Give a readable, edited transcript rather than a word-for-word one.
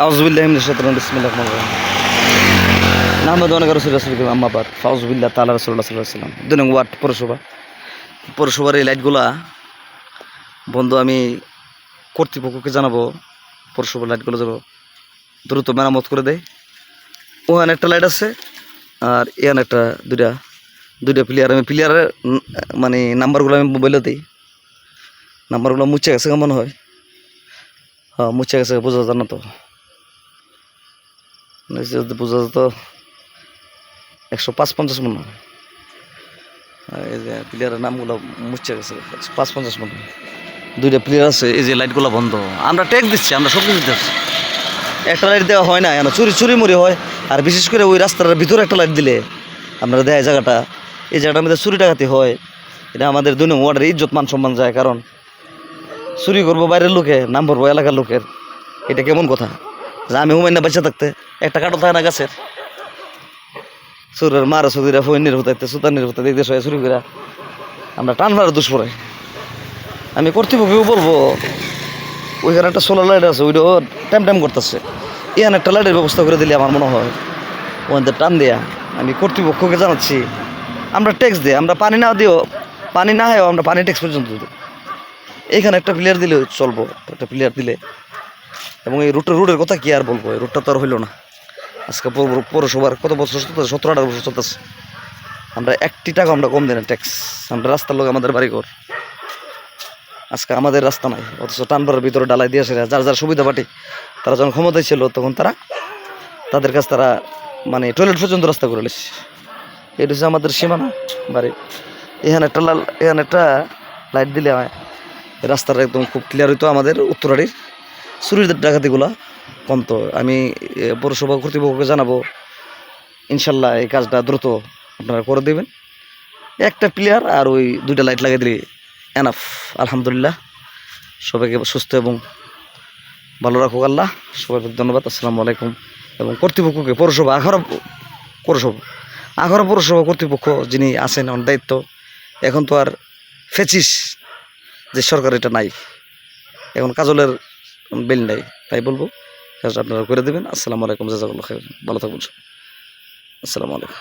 আউযুবিল্লাহি মিনাশ শাইতানির বিসমিল্লাহির রহমানির রহিম নাহমাদু ওয়া নাস্তাঈনুহু ওয়া নাস্তাগফিরুহু আম্মা বাদ ফাউযুবিল্লাহি তাআলা রাসূলুল্লাহ সাল্লাল্লাহু আলাইহি ওয়াসাল্লাম ২ নং ওয়ার্ড পৌরসভার এই লাইটগুলা বন্ধু আমি কর্তৃপক্ষকে জানাবো পৌরসভার লাইটগুলো যেন দ্রুত মেরামত করে দেয়। ওখানে একটা লাইট আছে আর এখানে একটা দুইটা প্লেয়ার আমি প্লেয়ারের মানে নাম্বারগুলো আমি মোবাইলে দিই। নাম্বারগুলো মুছে গেছে মনে হয়, হ্যাঁ মুছে গেছে, বোঝা যায় না তো, বোঝা যেত 105-50 মনে হয়। এই যে প্লেয়ারের নামগুলো মুছে গেছে 105-50 মনে হয়। দুইটা প্লেয়ার আছে। এই যে লাইটগুলো বন্ধ, আমরা ট্যাক্স দিচ্ছি, আমরা সব কিছু দিচ্ছি, একটা লাইট দেওয়া হয় না, চুরি মুড়ি হয়। আর বিশেষ করে ওই রাস্তার ভিতরে একটা লাইট দিলে আপনারা দেয় জায়গাটা, এই জায়গাটার মধ্যে চুরি ডাকাতি হয়। এটা আমাদের 2 নং ওয়ার্ডের ইজ্জত মান সম্মান যায়, কারণ চুরি করবো বাইরের লোকে, নাম ভরবো এলাকার লোকের, এটা কেমন কথা? যে আমি হুমায়ুন না বাচ্চা থাকতে একটা কাটো থাকে না গাছের, চুরের মারা চুরিরা ফইনের হতাইতে সুতানির হতাইতে এই দেশ হয়ে চুরি করে আমরা টান মারা দুষ পড়ে। আমি কর্তৃপক্ষকেও বলবো ওইখানে একটা সোলার লাইট আছে, ওইটাও টাইম করতেছে, এখানে একটা লাইটের ব্যবস্থা করে দিলে আমার মনে হয় ওখানে টান দেয়া। আমি কর্তৃপক্ষকে জানাচ্ছি, আমরা ট্যাক্স দিই, আমরা পানি না দিও, পানি না হয় আমরা পানি ট্যাক্স পর্যন্ত দিই। এইখানে একটা প্লেয়ার দিলে চলবো, একটা প্লেয়ার দিলে। এবং এই রুটের কথা কি আর বলবো, এই রুটটা তো আর হইলো না। আজকে পৌরসভার কত বছর চলতেছে, 17-18 বছর চলতেছে, আমরা 1 টাকা আমরা কম দিই না ট্যাক্স। আমরা রাস্তার লোক, আমাদের বাড়িঘর, আজকে আমাদের রাস্তা নাই, অথচ টানবারের ভিতরে ডালাই দিয়ে আসে যার সুবিধা পাটি। তারা যখন ক্ষমতায় ছিল তখন তাদের কাছে মানে টয়লেট পর্যন্ত রাস্তা করে নিচ্ছে। এটা হচ্ছে আমাদের সীমানা বাড়ি। এখানে একটা লাইট দিলে হয় রাস্তাটা একদম খুব ক্লিয়ার হইতো। আমাদের উত্তরাড়ির চুরির ডাকাতিগুলা কমতো। আমি পৌরসভা কর্তৃপক্ষকে জানাবো, ইনশাল্লাহ এই কাজটা দ্রুত আপনারা করে দেবেন। একটা প্লেয়ার আর ওই 2টা লাইট লাগিয়ে দিলে এনাফ। আলহামদুলিল্লাহ, সবাইকে সুস্থ এবং ভালো রাখুক আল্লাহ। সবাইকে ধন্যবাদ। আসসালামু আলাইকুম। এবং কর্তৃপক্ষকে পৌরসভা আখাড়া পৌরসভা কর্তৃপক্ষ যিনি আছেন ওনার দায়িত্ব, এখন তো আর ফেচিস যে সরকার এটা নাই, এখন কাজলের বেল নাই, তাই বলবো কাজটা আপনারা করে দেবেন। আসসালামু আলাইকুম, জাযাকাল্লাহু খাইরান, ভালো থাকবেন। আসসালামু আলাইকুম।